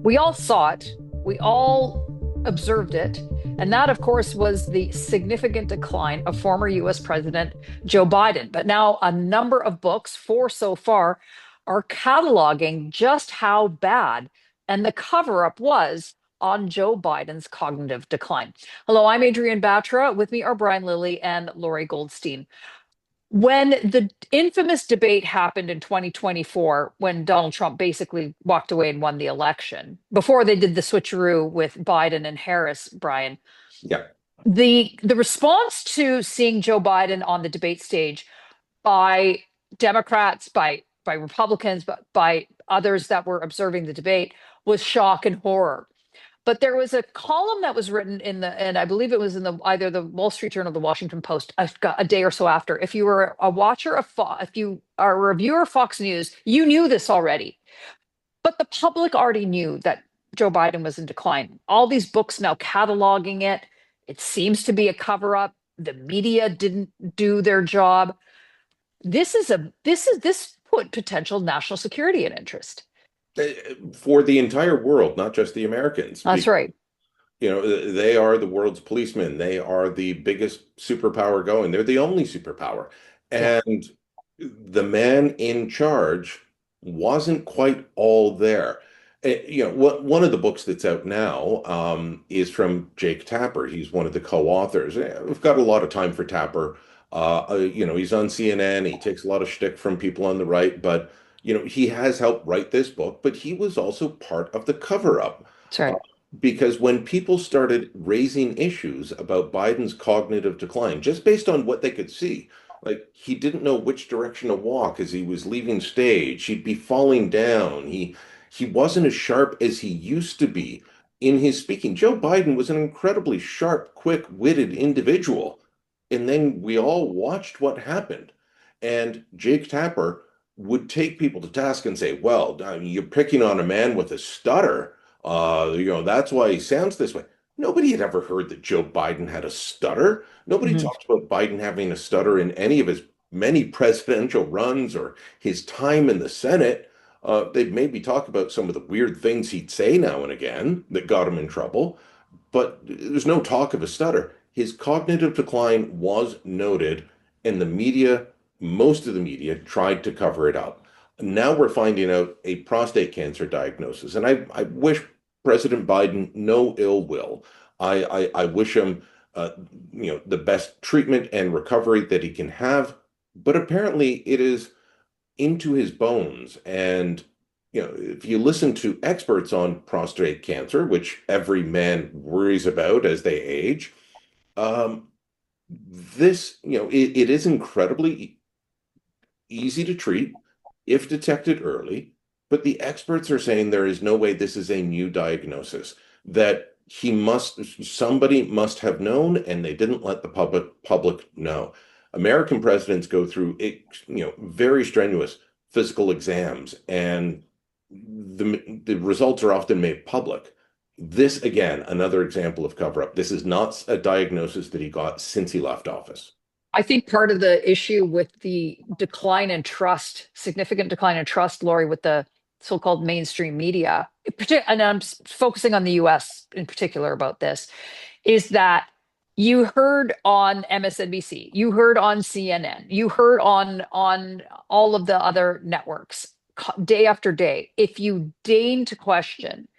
We all saw it, we all observed it. And that, of course, was the significant decline of former US President Joe Biden. But now a number of books, four so far, are cataloging just how bad and the cover up was on Joe Biden's cognitive decline. Hello, I'm Adrienne Batra. With me are Brian Lilley and Lorrie Goldstein. When the infamous debate happened in 2024, when Donald Trump basically walked away and won the election, before they did the switcheroo with Biden and Harris, Brian, Yeah. the response to seeing Joe Biden on the debate stage by Democrats, by Republicans, but by others that were observing the debate was shock and horror. But there was a column that was written in the, and I believe it was in the either the Wall Street Journal or the Washington Post a day or so after. If you were a watcher of Fox, if you are a reviewer of Fox News, you knew this already. But the public already knew that Joe Biden was in decline. All these books now cataloging it. It seems to be a cover up. The media didn't do their job. This put potential national security in interest. Uh, For the entire world, not just the Americans. That's right. They are the world's policemen. They are the biggest superpower going. They're the only superpower. Yeah. And the man in charge wasn't quite all there. One of the books that's out now is from Jake Tapper. He's one of the co-authors. We've got a lot of time for Tapper. He's on CNN. He takes a lot of shtick from people on the right, but he has helped write this book, but he was also part of the cover-up. That's Uh, right. because when people started raising issues about Biden's cognitive decline, just based on what they could see, like he didn't know which direction to walk as he was leaving stage, he'd be falling down. He wasn't as sharp as he used to be in his speaking. Joe Biden was an incredibly sharp, quick-witted individual. And then we all watched what happened. And Jake Tapper would take people to task and say, well, I mean, you're picking on a man with a stutter. That's why he sounds this way. Nobody had ever heard that Joe Biden had a stutter. Nobody Mhm. talked about Biden having a stutter in any of his many presidential runs or his time in the Senate. They'd maybe talk about some of the weird things he'd say now and again that got him in trouble, but there's no talk of a stutter. His cognitive decline was noted, and most of the media, tried to cover it up. Now we're finding out a prostate cancer diagnosis, and I wish President Biden no ill will. I wish him, the best treatment and recovery that he can have, but apparently it is into his bones. And if you listen to experts on prostate cancer, which every man worries about as they age, um, it is incredibly easy to treat if detected early, but the experts are saying there is no way this is a new diagnosis, that somebody must have known and they didn't let the public know. American presidents go through very strenuous physical exams, and the results are often made public. This, again, another example of cover up. This is not a diagnosis that he got since he left office. I think part of the issue with the decline in trust, significant decline in trust, Lori, with the so-called mainstream media, and I'm focusing on the US in particular about this, is that you heard on MSNBC, you heard on CNN, you heard on all of the other networks day after day. If you deign to question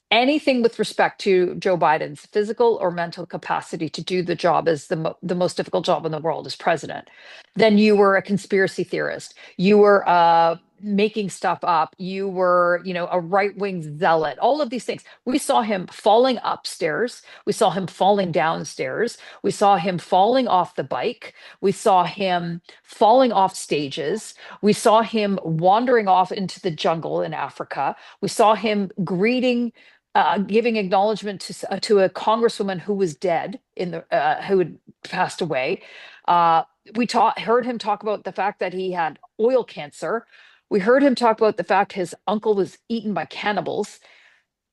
anything with respect to Joe Biden's physical or mental capacity to do the job as the most difficult job in the world as president, then you were a conspiracy theorist. You were making stuff up. You were, a right-wing zealot. All of these things. We saw him falling upstairs. We saw him falling downstairs. We saw him falling off the bike. We saw him falling off stages. We saw him wandering off into the jungle in Africa. We saw him giving acknowledgement to a congresswoman who was dead who had passed away. Heard him talk about the fact that he had oil cancer. We heard him talk about the fact his uncle was eaten by cannibals.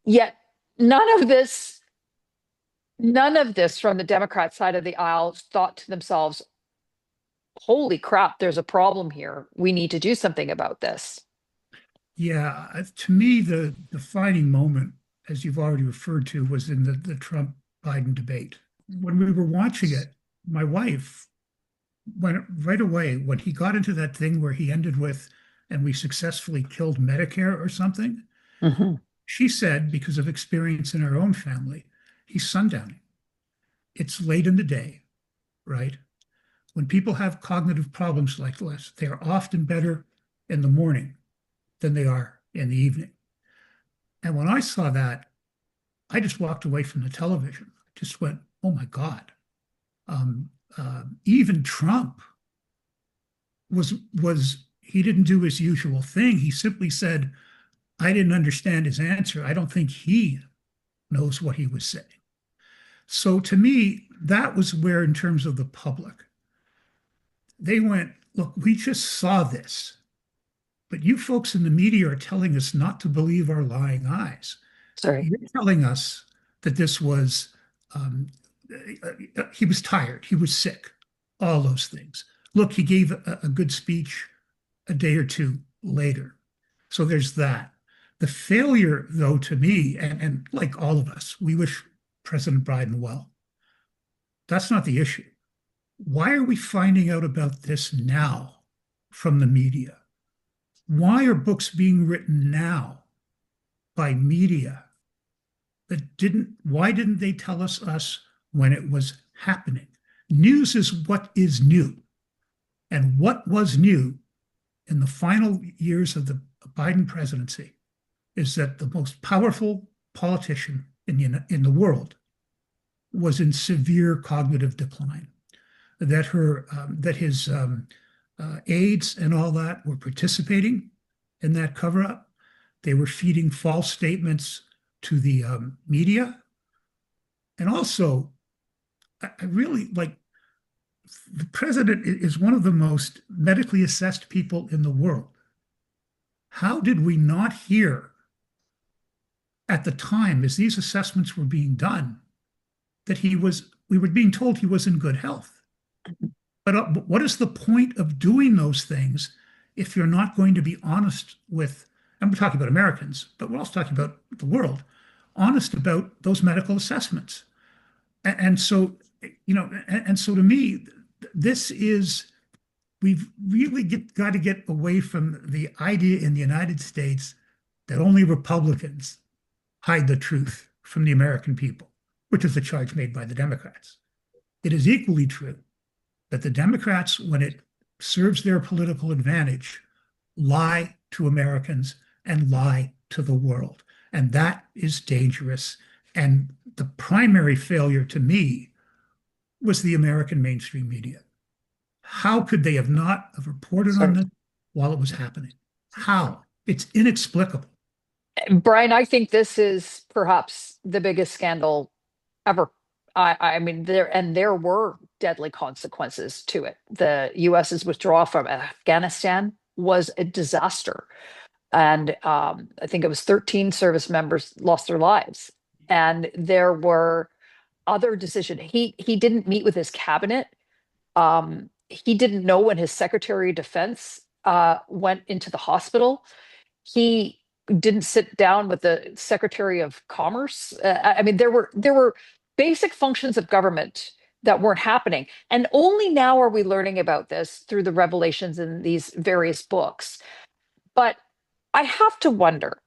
Yet none of this, none of this from the Democrat side of the aisle thought to themselves, "Holy crap, there's a problem here. We need to do something about this." Yeah, to me, the defining moment, as you've already referred to, was in the Trump Biden debate. When we were watching it, my wife went right away when he got into that thing where he ended with, and we successfully killed Medicare or something. Mhm. She said, because of experience in her own family, he's sundowning. It's late in the day, right? When people have cognitive problems like this, they are often better in the morning than they are in the evening. And when I saw that, I just walked away from the television. I just went, oh my God. Even Trump was he didn't do his usual thing. He simply said, I didn't understand his answer. I don't think he knows what he was saying. So to me, that was where, in terms of the public, they went, look, we just saw this, but you folks in the media are telling us not to believe our lying eyes. Sorry. You're telling us that this was, um, he was tired, he was sick, all those things. Look, he gave a good speech a day or two later. So there's that. The failure, though, to me, and like all of us, we wish President Biden well. That's not the issue. Why are we finding out about this now from the media? Why are books being written now by media why didn't they tell us when it was happening? News is what is new. And what was new in the final years of the Biden presidency is that the most powerful politician in the world was in severe cognitive decline. That his aides and all that were participating in that cover up. They were feeding false statements to the media, and also, I really like the president is one of the most medically assessed people in the world. How did we not hear at the time, as these assessments were being done, that we were being told he was in good health? But what is the point of doing those things if you're not going to be honest with, and we're talking about Americans, but we're also talking about the world, honest about those medical assessments? And so, and so to me, this is, we've really got to get away from the idea in the United States that only Republicans hide the truth from the American people, which is the charge made by the Democrats. It is equally true that the Democrats, when it serves their political advantage, lie to Americans and lie to the world. And that is dangerous. And the primary failure to me was the American mainstream media. How could they have not have reported on Sorry. this while it was happening? How? It's inexplicable. Brian, I think this is perhaps the biggest scandal ever. I mean, there were deadly consequences to it. The US's withdrawal from Afghanistan was a disaster. And I think it was 13 service members lost their lives. And there were other decisions. He didn't meet with his cabinet. He didn't know when his Secretary of Defense went into the hospital. He didn't sit down with the Secretary of Commerce. I mean, there were basic functions of government that weren't happening, and only now are we learning about this through the revelations in these various books. But I have to wonder.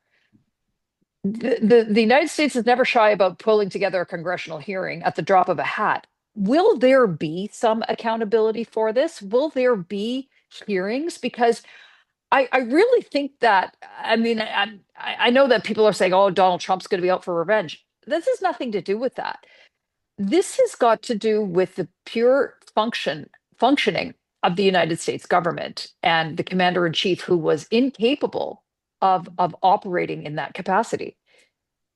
The United States is never shy about pulling together a congressional hearing at the drop of a hat. Will there be some accountability for this? Will there be hearings? Because I really think that, I mean, I know that people are saying, oh, Donald Trump's going to be out for revenge. This has nothing to do with that. This has got to do with the pure functioning of the United States government and the commander in chief who was incapable of operating in that capacity.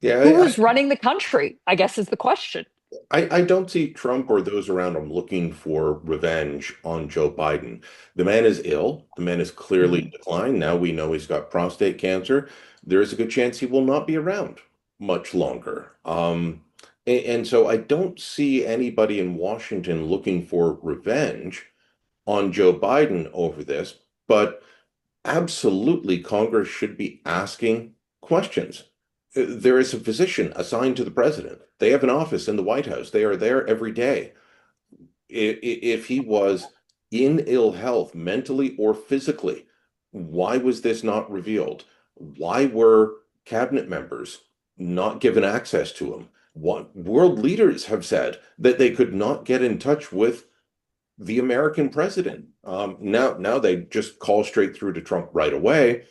Who Yeah, is running the country, I guess is the question. I don't see Trump or those around him looking for revenge on Joe Biden. The man is ill. The man is clearly in Mhm. decline. Now we know he's got prostate cancer. There is a good chance he will not be around much longer. And so I don't see anybody in Washington looking for revenge on Joe Biden over this. But absolutely Congress should be asking questions. There is a physician assigned to the president. They have an office in the White House. They are there every day. If he was in ill health, mentally or physically, why was this not revealed? Why were cabinet members not given access to him? What world leaders have said that they could not get in touch with the American president. Now they just call straight through to Trump right away.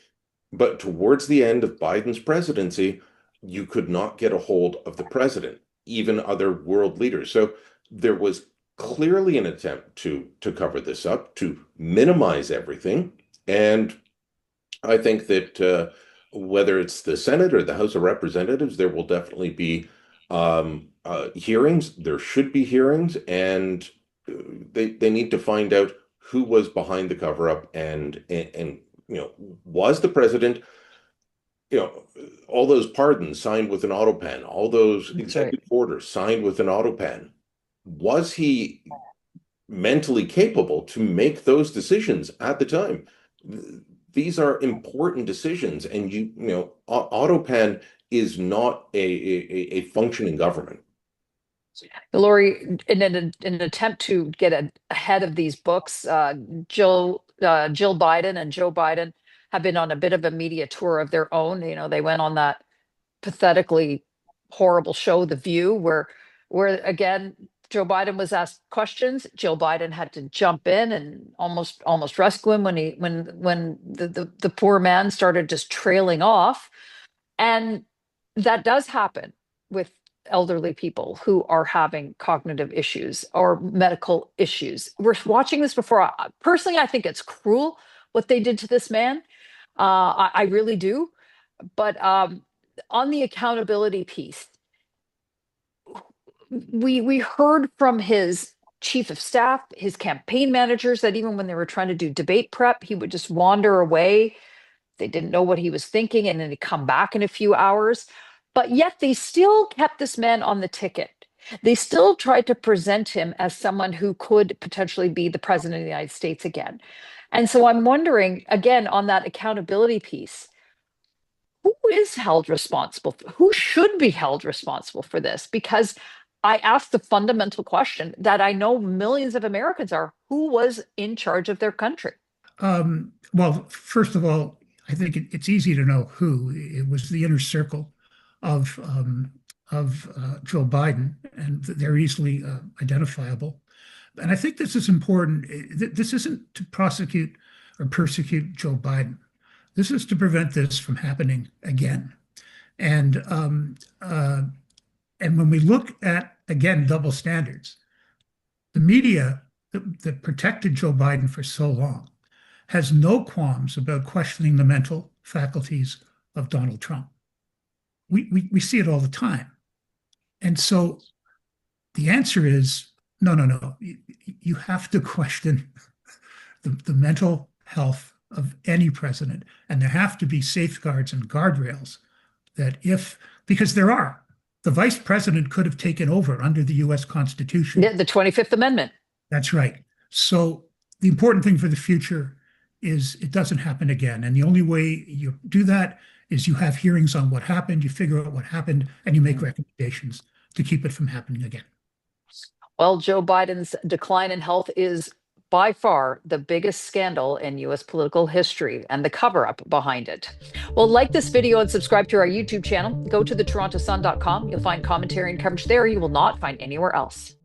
But towards the end of Biden's presidency, you could not get a hold of the president, even other world leaders. So there was clearly an attempt to cover this up, to minimize everything. And I think that whether it's the Senate or the House of Representatives, there will definitely be hearings. There should be hearings, and they need to find out who was behind the cover up, and was the president, all those pardons signed with an auto pen, all those executive orders signed with an auto pen. Was he mentally capable to make those decisions at the time? These are important decisions, and auto pen is not a functioning government. Lorrie, in an attempt to get ahead of these books, Jill Biden and Joe Biden have been on a bit of a media tour of their own. They went on that pathetically horrible show, The View, where again, Joe Biden was asked questions. Jill Biden had to jump in and almost rescue him when the poor man started just trailing off. And that does happen with elderly people who are having cognitive issues or medical issues. We're watching this before. Personally, I think it's cruel what they did to this man. I really do. But on the accountability piece, we heard from his chief of staff, his campaign managers, that even when they were trying to do debate prep, he would just wander away. They didn't know what he was thinking, and then he'd come back in a few hours. But yet they still kept this man on the ticket. They still tried to present him as someone who could potentially be the president of the United States again. And so I'm wondering, again, on that accountability piece, who is held responsible? Who should be held responsible for this? Because I asked the fundamental question that I know millions of Americans are: who was in charge of their country? Well, first of all, I think it's easy to know who. It was the inner circle of Joe Biden, and they're easily identifiable. And I think this is important. This isn't to prosecute or persecute Joe Biden. This is to prevent this from happening again. And when we look at, again, double standards, the media that protected Joe Biden for so long has no qualms about questioning the mental faculties of Donald Trump. We see it all the time. And so the answer is no. You have to question the mental health of any president. And there have to be safeguards and guardrails that because the vice president could have taken over under the US Constitution. The 25th Amendment. That's right. So the important thing for the future is it doesn't happen again. And the only way you do that is you have hearings on what happened, you figure out what happened, and you make recommendations to keep it from happening again. Well, Joe Biden's decline in health is by far the biggest scandal in US political history, and the cover-up behind it. Well, like this video and subscribe to our YouTube channel. Go to thetorontosun.com. You'll find commentary and coverage there you will not find anywhere else.